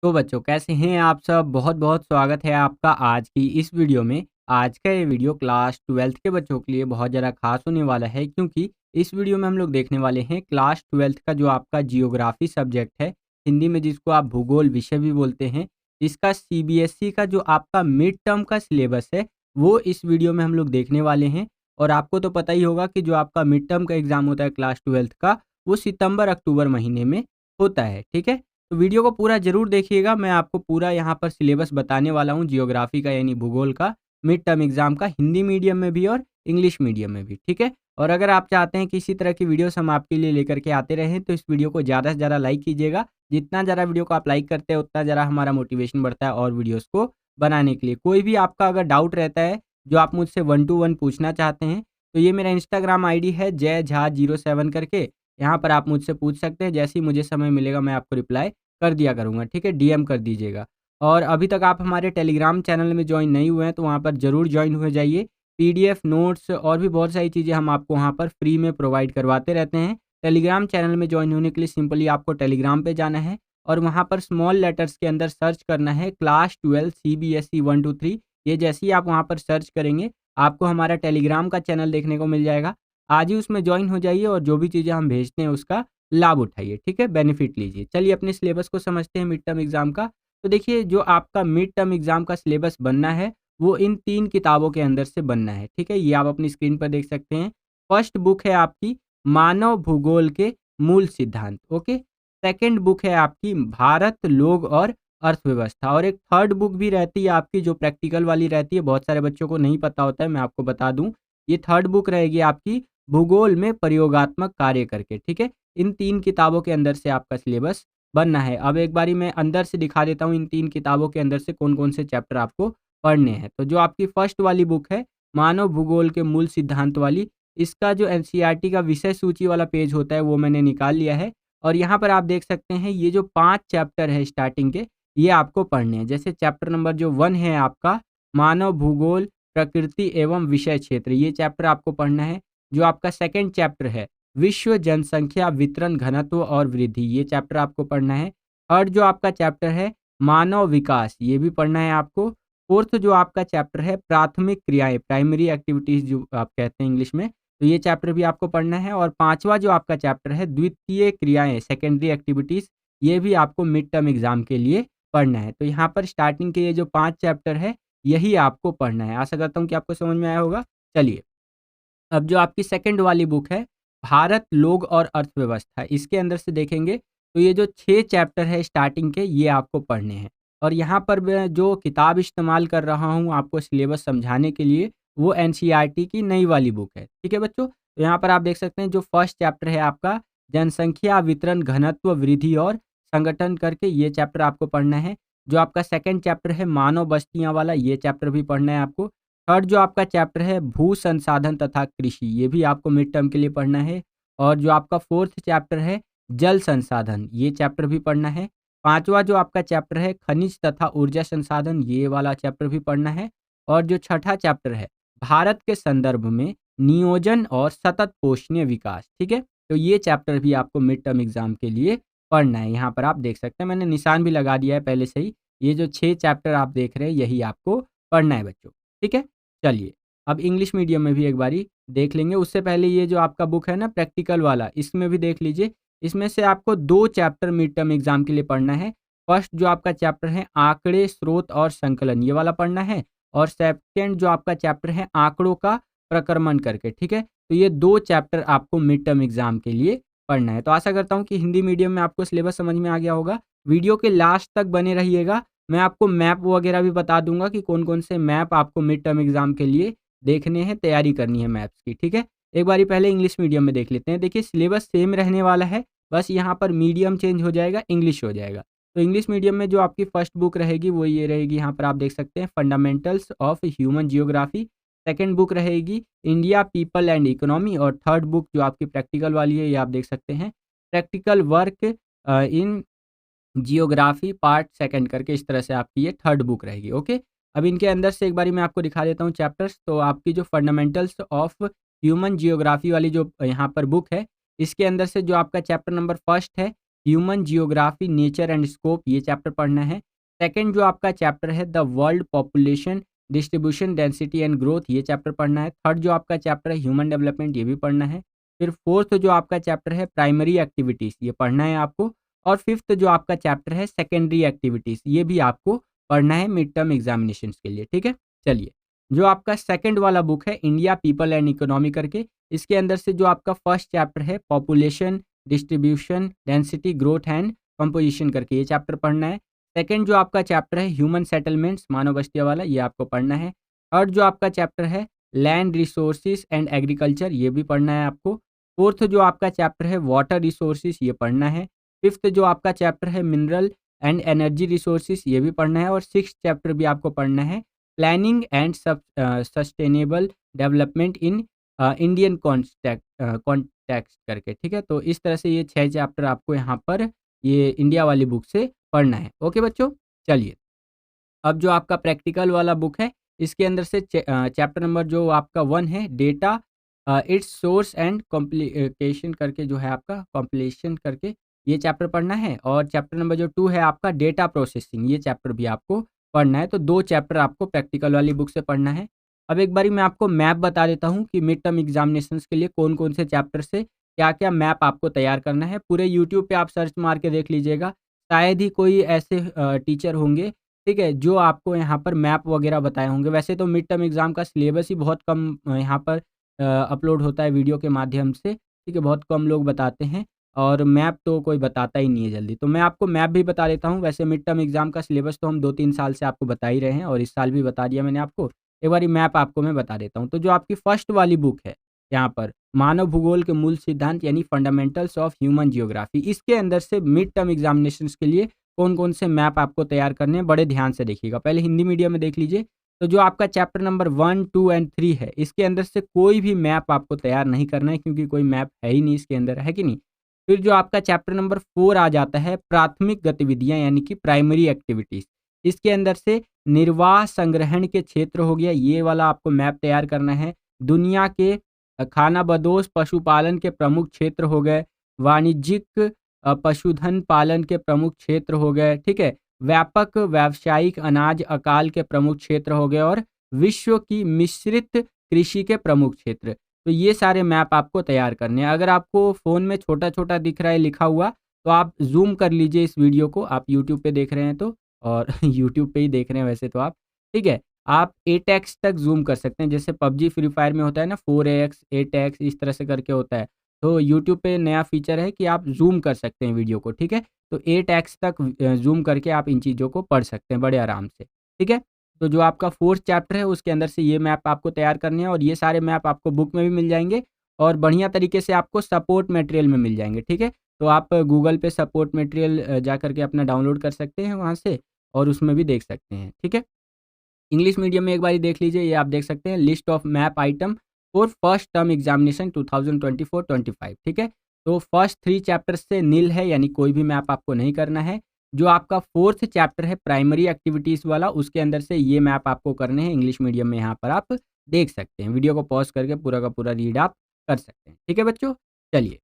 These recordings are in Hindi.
तो बच्चों कैसे हैं आप सब? बहुत-बहुत स्वागत है आपका आज की इस वीडियो में। आज का ये वीडियो क्लास 12th के बच्चों के लिए बहुत ज़्यादा ख़ास होने वाला है क्योंकि इस वीडियो में हम लोग देखने वाले हैं क्लास 12th का जो आपका जियोग्राफ़ी सब्जेक्ट है, हिंदी में जिसको आप भूगोल विषय भी बोलते हैं, इसका सीबीएसई का जो आपका मिड टर्म का सिलेबस है, वो इस वीडियो में हम लोग देखने वाले हैं। और आपको तो पता ही होगा कि जो आपका मिड टर्म का एग्ज़ाम होता है क्लास 12th का, वो सितंबर-अक्टूबर महीने में होता है, ठीक है? तो वीडियो को पूरा ज़रूर देखिएगा। मैं आपको पूरा यहाँ पर सिलेबस बताने वाला हूँ जियोग्राफ़ी का यानी भूगोल का, मिड टर्म एग्ज़ाम का हिंदी मीडियम में भी और इंग्लिश मीडियम में भी, ठीक है? और अगर आप चाहते हैं कि इसी तरह की वीडियोस हम आपके लिए लेकर के आते रहें, तो इस वीडियो को ज़्यादा से ज़्यादा लाइक कीजिएगा। जितना ज़्यादा वीडियो को आप लाइक करते हैं, उतना ज़्यादा हमारा मोटिवेशन बढ़ता है और वीडियोस को बनाने के लिए। कोई भी आपका अगर डाउट रहता है, जो आप मुझसे 1 टू 1 पूछना चाहते हैं, तो ये मेरा इंस्टाग्राम आईडी है जय झा 07 करके, यहाँ पर आप मुझसे पूछ सकते हैं। जैसे ही मुझे समय मिलेगा, मैं आपको रिप्लाई कर दिया करूँगा, ठीक है? डीएम कर दीजिएगा। और अभी तक आप हमारे टेलीग्राम चैनल में जॉइन नहीं हुए हैं, तो वहाँ पर ज़रूर जॉइन हो जाइए। पीडीएफ, नोट्स और भी बहुत सारी चीज़ें हम आपको वहाँ पर फ्री में प्रोवाइड करवाते रहते हैं। टेलीग्राम चैनल में जॉइन होने के लिए सिंपली आपको टेलीग्राम पे जाना है और वहाँ पर स्मॉल लेटर्स के अंदर सर्च करना है क्लास 12 सीबीएसई 1 टू 3। ये जैसे ही आप वहाँ पर सर्च करेंगे, आपको हमारा टेलीग्राम का चैनल देखने को मिल जाएगा। आज ही उसमें जॉइन हो जाइए और जो भी चीज़ें हम भेजते हैं उसका लाभ उठाइए, ठीक है? बेनिफिट लीजिए। चलिए अपने सिलेबस को समझते हैं मिड टर्म एग्ज़ाम का। तो देखिए जो आपका मिड टर्म एग्ज़ाम का सिलेबस बनना है, वो इन 3 किताबों के अंदर से बनना है, ठीक है? ये आप अपनी स्क्रीन पर देख सकते हैं। फर्स्ट बुक है आपकी मानव भूगोल के मूल सिद्धांत, ओके? सेकंड बुक है आपकी भारत, लोग और अर्थव्यवस्था और एक थर्ड बुक भी रहती है आपकी जो प्रैक्टिकल वाली रहती है, बहुत सारे बच्चों को नहीं पता होता है, मैं आपको बता दूँ। ये थर्ड बुक रहेगी आपकी भूगोल में प्रयोगात्मक कार्य करके, ठीक है? इन 3 किताबों के अंदर से आपका सिलेबस बनना है। अब एक बारी मैं अंदर से दिखा देता हूँ इन 3 किताबों के अंदर से कौन-कौन से चैप्टर आपको पढ़ने हैं। तो जो आपकी फर्स्ट वाली बुक है, मानव भूगोल के मूल सिद्धांत वाली, इसका जो एनसीईआरटी का विषय सूची वाला पेज होता है, वो मैंने निकाल लिया है और यहाँ पर आप देख सकते हैं ये जो 5 चैप्टर है स्टार्टिंग के, ये आपको पढ़ने हैं। जैसे चैप्टर नंबर जो 1 है आपका, मानव भूगोल, प्रकृति एवं विषय क्षेत्र, ये चैप्टर आपको पढ़ना है। जो आपका सेकंड चैप्टर है, विश्व जनसंख्या वितरण घनत्व और वृद्धि, ये चैप्टर आपको पढ़ना है। थर्ड जो आपका चैप्टर है, मानव विकास, ये भी पढ़ना है आपको। फोर्थ जो आपका चैप्टर है, प्राथमिक क्रियाएँ, प्राइमरी एक्टिविटीज़ जो आप कहते हैं इंग्लिश में, तो ये चैप्टर भी आपको पढ़ना है। और पाँचवा जो आपका चैप्टर है, द्वितीय क्रियाएँ, सेकेंडरी एक्टिविटीज़, ये भी आपको मिड टर्म एग्ज़ाम के लिए पढ़ना है। तो यहाँ पर स्टार्टिंग के ये जो 5 चैप्टर है, यही आपको पढ़ना है। आशा करता हूँ कि आपको समझ में आया होगा। चलिए, अब जो आपकी सेकंड वाली बुक है, भारत, लोग और अर्थव्यवस्था, इसके अंदर से देखेंगे तो ये जो 6 चैप्टर है स्टार्टिंग के, ये आपको पढ़ने हैं। और यहाँ पर मैं जो किताब इस्तेमाल कर रहा हूँ आपको सिलेबस समझाने के लिए, वो एनसीईआरटी की नई वाली बुक है। ठीक है बच्चों? तो यहाँ पर आप देख सकते हैं जो फर्स्ट चैप्टर है आपका, जनसंख्या वितरण घनत्व वृद्धि और संगठन करके, ये चैप्टर आपको पढ़ना है। जो आपका सेकंड चैप्टर है, मानव बस्तियाँ वाला, ये चैप्टर भी पढ़ना है आपको। थर्ड जो आपका चैप्टर है, भू संसाधन तथा कृषि, ये भी आपको मिड टर्म के लिए पढ़ना है। और जो आपका फोर्थ चैप्टर है, जल संसाधन, ये चैप्टर भी पढ़ना है। पांचवा जो आपका चैप्टर है, खनिज तथा ऊर्जा संसाधन, ये वाला चैप्टर भी पढ़ना है। और जो छठा चैप्टर है, भारत के संदर्भ में नियोजन और सतत पोषणीय विकास, ठीक है? तो ये चैप्टर भी आपको मिड टर्म एग्जाम के लिए पढ़ना है। यहाँ पर आप देख सकते हैं, मैंने निशान भी लगा दिया है पहले से ही। ये जो 6 चैप्टर आप देख रहे हैं, यही आपको पढ़ना है बच्चों, ठीक है? चलिए, अब इंग्लिश मीडियम में भी एक बारी देख लेंगे। उससे पहले ये जो आपका बुक है ना प्रैक्टिकल वाला, इसमें भी देख लीजिए। इसमें से आपको 2 चैप्टर मिड टर्म एग्ज़ाम के लिए पढ़ना है। फर्स्ट जो आपका चैप्टर है, आंकड़े, स्रोत और संकलन, ये वाला पढ़ना है। और सेकंड जो आपका चैप्टर है, आंकड़ों का प्रक्रमण करके, ठीक है? तो ये 2 चैप्टर आपको मिड टर्म एग्ज़ाम के लिए पढ़ना है। तो आशा करता हूँ कि हिंदी मीडियम में आपको सिलेबस समझ में आ गया होगा। वीडियो के लास्ट तक बने रहिएगा। मैं आपको मैप वगैरह भी बता दूँगा कि कौन-कौन से मैप आपको मिड टर्म एग्ज़ाम के लिए देखने हैं, तैयारी करनी है मैप्स की, ठीक है? एक बारी पहले इंग्लिश मीडियम में देख लेते हैं। देखिए सिलेबस सेम रहने वाला है, बस यहाँ पर मीडियम चेंज हो जाएगा, इंग्लिश हो जाएगा। तो इंग्लिश मीडियम में जो आपकी फर्स्ट बुक रहेगी, वो ये रहेगी, यहाँ पर आप देख सकते हैं, fundamentals of human geography. Second book रहेगी इंडिया, पीपल एंड इकोनॉमी। और थर्ड बुक जो आपकी प्रैक्टिकल वाली है, ये आप देख सकते हैं, practical work in geography part second करके, इस तरह से आपकी ये थर्ड बुक रहेगी, ओके? अब इनके अंदर से एक बारी मैं आपको दिखा देता हूँ चैप्टर्स। तो आपकी जो फंडामेंटल्स ऑफ ह्यूमन जियोग्राफी वाली जो यहाँ पर बुक है, इसके अंदर से जो आपका चैप्टर नंबर फर्स्ट है, human geography, nature and scope, ये चैप्टर पढ़ना है। सेकंड जो आपका चैप्टर है the world population distribution density and growth, ये चैप्टर पढ़ना है। थर्ड जो आपका चैप्टर है ह्यूमन डेवलपमेंट, ये भी पढ़ना है। फिर फोर्थ जो आपका चैप्टर है प्राइमरी एक्टिविटीज़, ये पढ़ना है आपको। और फिफ्थ जो आपका चैप्टर है सेकेंडरी एक्टिविटीज़, ये भी आपको पढ़ना है मिड टर्म एग्जामिनेशन के लिए, ठीक है। चलिए, जो आपका सेकंड वाला बुक है इंडिया पीपल एंड इकोनॉमी करके, इसके अंदर से जो आपका फर्स्ट चैप्टर है population distribution density growth and composition करके, ये चैप्टर पढ़ना है। सेकंड जो आपका चैप्टर है ह्यूमन सेटलमेंट्स, मानव बस्तियों वाला, ये आपको पढ़ना है। थर्ड जो आपका चैप्टर है लैंड रिसोर्सिस एंड एग्रीकल्चर, ये भी पढ़ना है आपको। फोर्थ जो आपका चैप्टर है वाटर रिसोर्सिस, ये पढ़ना है। फिफ्थ जो आपका चैप्टर है मिनरल एंड एनर्जी रिसोर्सिस, ये भी पढ़ना है। और सिक्स चैप्टर भी आपको पढ़ना है planning and sustainable development in Indian context करके, ठीक है। तो इस तरह से ये 6 चैप्टर आपको यहाँ पर ये इंडिया वाली बुक से पढ़ना है। ओके बच्चों, चलिए अब जो आपका प्रैक्टिकल वाला बुक है इसके अंदर से चैप्टर नंबर जो आपका 1 है data it's source and complication करके, जो है आपका कॉम्प्लीशन करके, ये चैप्टर पढ़ना है। और चैप्टर नंबर जो 2 है आपका डेटा प्रोसेसिंग, ये चैप्टर भी आपको पढ़ना है। तो 2 चैप्टर आपको प्रैक्टिकल वाली बुक से पढ़ना है। अब एक बारी मैं आपको मैप बता देता हूँ कि मिड टर्म एग्जामिनेशंस के लिए कौन कौन से चैप्टर से क्या क्या मैप आपको तैयार करना है। पूरे यूट्यूब पे आप सर्च मार के देख लीजिएगा, शायद ही कोई ऐसे टीचर होंगे, ठीक है, जो आपको यहाँ पर मैप वगैरह बताए होंगे। वैसे तो मिड टर्म एग्ज़ाम का सिलेबस ही बहुत कम यहाँ पर अपलोड होता है वीडियो के माध्यम से, ठीक है, बहुत कम लोग बताते हैं और मैप तो कोई बताता ही नहीं है जल्दी। तो मैं आपको मैप भी बता देता हूँ। वैसे मिड टर्म एग्ज़ाम का सिलेबस तो हम 2-3 साल से आपको बता ही रहे हैं और इस साल भी बता दिया मैंने आपको। एक बारी मैप आपको मैं बता देता हूँ। तो जो आपकी फर्स्ट वाली बुक है यहाँ पर मानव भूगोल के मूल सिद्धांत यानी फंडामेंटल्स ऑफ ह्यूमन जियोग्राफी, इसके अंदर से मिड टर्म एग्जामिनेशंस के लिए कौन-कौन से मैप आपको तैयार करने हैं, बड़े ध्यान से देखिएगा। पहले हिंदी मीडियम में देख लीजिए। तो जो आपका चैप्टर नंबर 1, 2 एंड 3 है, इसके अंदर से कोई भी मैप आपको तैयार नहीं करना है क्योंकि कोई मैप है ही नहीं इसके अंदर, है कि नहीं? फिर जो आपका चैप्टर नंबर 4 आ जाता है प्राथमिक गतिविधियाँ यानी कि प्राइमरी एक्टिविटीज़। इसके अंदर से निर्वाह संग्रहण के क्षेत्र हो गया, ये वाला आपको मैप तैयार करना है। दुनिया के खानाबदोश पशुपालन के प्रमुख क्षेत्र हो गए, वाणिज्यिक पशुधन पालन के प्रमुख क्षेत्र हो गए, ठीक है? व्यापक व्यावसायिक अनाज अकाल के प्रमुख क्षेत्र हो गए और विश्व की मिश्रित कृषि के प्रमुख क्षेत्र। तो ये सारे मैप आपको तैयार करने हैं। अगर आपको फ़ोन में छोटा-छोटा दिख रहा है लिखा हुआ, तो आप ज़ूम कर लीजिए इस वीडियो को, आप यूट्यूब पे देख रहे हैं तो, और यूट्यूब पे ही देख रहे हैं वैसे तो आप, ठीक है? आप 8x तक ज़ूम कर सकते हैं, जैसे पबजी, फ्री फायर में होता है ना 4x, 8x इस तरह से करके होता है। तो यूट्यूब पे नया फीचर है कि आप ज़ूम कर सकते हैं वीडियो को, ठीक है? तो 8x तक ज़ूम करके आप इन चीज़ों को पढ़ सकते हैं बड़े आराम से, ठीक है? तो जो आपका 4th चैप्टर है उसके अंदर से ये मैप आपको तैयार करने हैं और ये सारे मैप आपको बुक में भी मिल जाएँगे और बढ़िया तरीके से आपको सपोर्ट मटेरियल में मिल जाएँगे, ठीक है? तो आप गूगल पे सपोर्ट मटेरियल जा कर के अपना डाउनलोड कर सकते हैं वहाँ से और उसमें भी देख सकते हैं, ठीक है? इंग्लिश मीडियम में एक बारी देख लीजिए, ये आप देख सकते हैं list of map item for first term examination 2024-25, ठीक है। तो फर्स्ट 3 चैप्टर्स से नील है यानी कोई भी मैप आपको नहीं करना है। जो आपका 4th चैप्टर है प्राइमरी एक्टिविटीज़ वाला, उसके अंदर से ये मैप आपको करने हैं इंग्लिश मीडियम में, यहाँ पर आप देख सकते हैं। वीडियो को पॉज़ करके पूरा का पूरा रीड आप कर सकते हैं, ठीक है बच्चों? चलिए,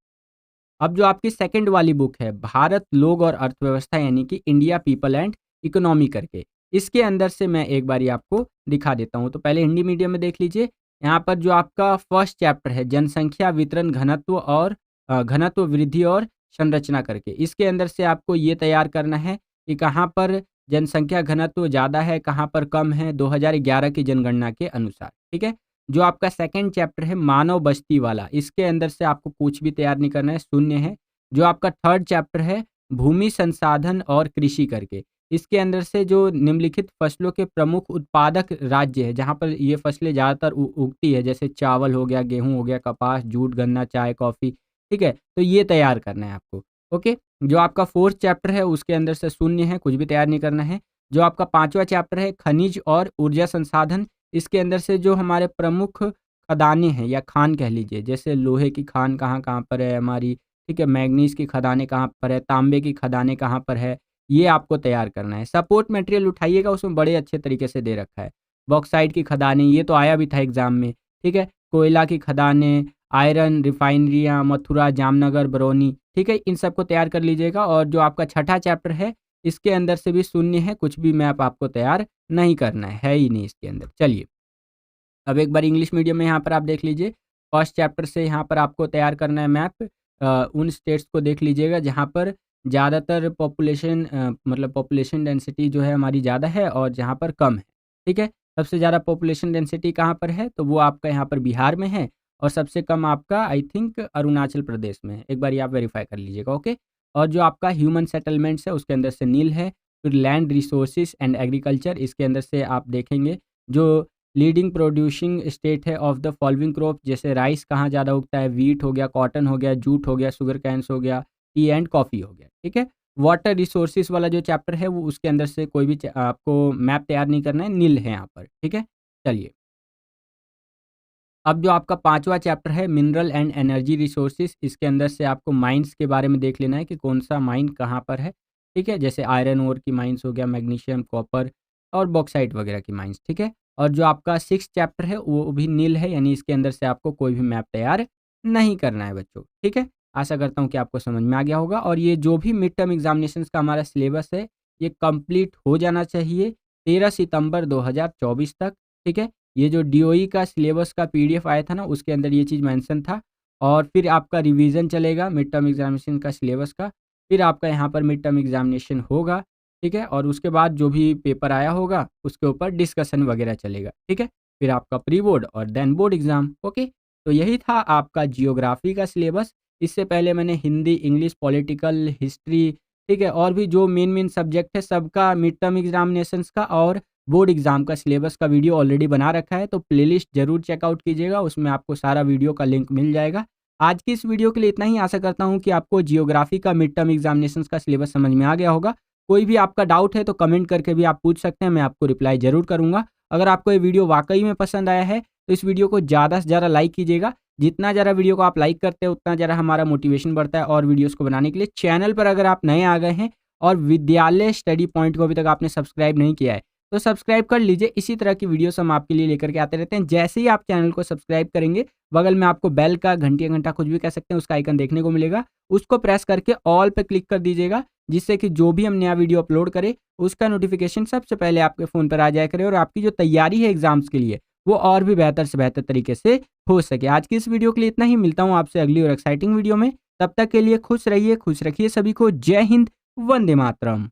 अब जो आपकी सेकंड वाली बुक है भारत लोग और अर्थव्यवस्था यानी कि इंडिया पीपल एंड इकोनॉमी करके, इसके अंदर से मैं एक बारी आपको दिखा देता हूँ। तो पहले हिंदी मीडियम में देख लीजिए। यहाँ पर जो आपका फर्स्ट चैप्टर है जनसंख्या वितरण घनत्व और घनत्व वृद्धि और संरचना करके, इसके अंदर से आपको ये तैयार करना है कि कहाँ पर जनसंख्या घनत्व ज़्यादा है, कहाँ पर कम है 2011 की जनगणना के अनुसार, ठीक है। जो आपका सेकंड चैप्टर है मानव बस्ती वाला, इसके अंदर से आपको कुछ भी तैयार नहीं करना है, शून्य है। जो आपका थर्ड चैप्टर है भूमि संसाधन और कृषि करके, इसके अंदर से जो निम्नलिखित फसलों के प्रमुख उत्पादक राज्य है, जहाँ पर ये फसलें ज़्यादातर उगती है, जैसे चावल हो गया, गेहूँ हो गया, कपास, जूट, गन्ना, चाय, कॉफ़ी, ठीक है? तो ये तैयार करना है आपको, ओके? जो आपका फोर्थ चैप्टर है उसके अंदर से शून्य है, कुछ भी तैयार नहीं करना है। जो आपका पाँचवा चैप्टर है खनिज और ऊर्जा संसाधन, इसके अंदर से जो हमारे प्रमुख खदानें हैं या खान कह लीजिए, जैसे लोहे की खान कहाँ-कहाँ पर है हमारी, ठीक है? मैंगनीज़ की खदानें कहाँ पर है, तांबे की खदानें कहाँ पर है, ये आपको तैयार करना है। सपोर्ट मटेरियल उठाइएगा, उसमें बड़े अच्छे तरीके से दे रखा है। बॉक्साइट की खदानें, ये तो आया भी था एग्ज़ाम में, ठीक है? कोयला की खदानें, आयरन रिफाइनरियाँ, मथुरा, जामनगर, बरौनी, ठीक है, इन सबको तैयार कर लीजिएगा। और जो आपका छठा चैप्टर है, इसके अंदर से भी शून्य है, कुछ भी मैप आपको तैयार नहीं करना है ही नहीं इसके अंदर। चलिए, अब एक बार इंग्लिश मीडियम में यहाँ पर आप देख लीजिए, फर्स्ट चैप्टर से यहाँ पर आपको तैयार करना है मैप। उन स्टेट्स को देख लीजिएगा जहाँ पर ज़्यादातर पॉपुलेशन मतलब पॉपुलेशन डेंसिटी जो है हमारी ज़्यादा है और जहाँ पर कम है, ठीक है। सबसे ज़्यादा पॉपुलेशन डेंसिटी कहाँ पर है, तो वो आपका यहाँ पर बिहार में है, और सबसे कम आपका आई थिंक अरुणाचल प्रदेश में है। एक बार ये आप वेरीफाई कर लीजिएगा, ओके। और जो आपका ह्यूमन सेटलमेंट्स है उसके अंदर से नील है। फिर लैंड रिसोर्सेज एंड एग्रीकल्चर, इसके अंदर से आप देखेंगे जो लीडिंग प्रोड्यूसिंग स्टेट है ऑफ द फॉलोइंग क्रॉप, जैसे राइस कहाँ ज़्यादा उगता है, वीट हो गया, कॉटन हो गया, जूट हो गया, शुगर कैन्स हो गया, टी एंड कॉफ़ी हो गया, ठीक है। वाटर रिसोर्सेज वाला जो चैप्टर है वो उसके अंदर से कोई भी आपको मैप तैयार नहीं करना है, नील है यहाँ पर, ठीक है। चलिए, अब जो आपका पांचवा चैप्टर है मिनरल एंड एनर्जी रिसोर्सेज, इसके अंदर से आपको माइंस के बारे में देख लेना है कि कौन सा माइन कहाँ पर है, ठीक है। जैसे आयरन ओर की माइंस हो गया, मैग्नीशियम, कॉपर और बॉक्साइट वगैरह की माइंस, ठीक है। और जो आपका सिक्स चैप्टर है वो भी नील है, यानी इसके अंदर से आपको कोई भी मैप तैयार नहीं करना है बच्चों, ठीक है। आशा करता हूँ कि आपको समझ में आ गया होगा। और ये जो भी मिड टर्म एग्जामिनेशन का हमारा सिलेबस है ये कंप्लीट हो जाना चाहिए 13 सितंबर 2024 तक, ठीक है। ये जो डीओई का सिलेबस का पीडीएफ आया था ना, उसके अंदर ये चीज़ मेंशन था। और फिर आपका रिवीजन चलेगा मिड टर्म एग्जामिनेशन का सिलेबस का, फिर आपका यहाँ पर मिड टर्म एग्जामिनेशन होगा, ठीक है। और उसके बाद जो भी पेपर आया होगा उसके ऊपर डिस्कशन वगैरह चलेगा, ठीक है। फिर आपका प्री बोर्ड और देन बोर्ड एग्जाम, ओके। तो यही था आपका जियोग्राफी का सिलेबस। इससे पहले मैंने हिंदी, इंग्लिश, पॉलिटिकल, हिस्ट्री, ठीक है, और भी जो मेन मेन सब्जेक्ट है सबका मिड टर्म एग्जामिनेशंस का और बोर्ड एग्जाम का सिलेबस का वीडियो ऑलरेडी बना रखा है, तो प्लेलिस्ट जरूर चेकआउट कीजिएगा, उसमें आपको सारा वीडियो का लिंक मिल जाएगा। आज की इस वीडियो के लिए इतना ही। आशा करता हूँ कि आपको जियोग्राफी का मिड टर्म एग्जामिनेशंस का सिलेबस समझ में आ गया होगा। कोई भी आपका डाउट है तो कमेंट करके भी आप पूछ सकते हैं, मैं आपको रिप्लाई जरूर करूंगा। अगर आपको ये वीडियो वाकई में पसंद आया है तो इस वीडियो को ज़्यादा से ज़्यादा लाइक कीजिएगा। जितना ज़्यादा वीडियो को आप लाइक करते हैं उतना ज़्यादा हमारा मोटिवेशन बढ़ता है और वीडियोस को बनाने के लिए। चैनल पर अगर आप नए आ गए हैं और विद्यालय स्टडी पॉइंट को अभी तक आपने सब्सक्राइब नहीं किया है तो सब्सक्राइब कर लीजिए। इसी तरह की वीडियोस हम आपके लिए लेकर के आते रहते हैं। जैसे ही आप चैनल को सब्सक्राइब करेंगे बगल में आपको बेल का, घंटी घंटा कुछ भी कह सकते हैं, उसका आइकन देखने को मिलेगा। उसको प्रेस करके ऑल पे क्लिक कर दीजिएगा, जिससे कि जो भी हम नया वीडियो अपलोड करें उसका नोटिफिकेशन सबसे पहले आपके फ़ोन पर आ जाया करे और आपकी जो तैयारी है एग्जाम्स के लिए वो और भी बेहतर से बेहतर तरीके से हो सके। आज की इस वीडियो के लिए इतना ही। मिलता हूँ आपसे अगली और एक्साइटिंग वीडियो में। तब तक के लिए खुश रहिए, खुश रखिए सभी को। जय हिंद, वंदे मातरम।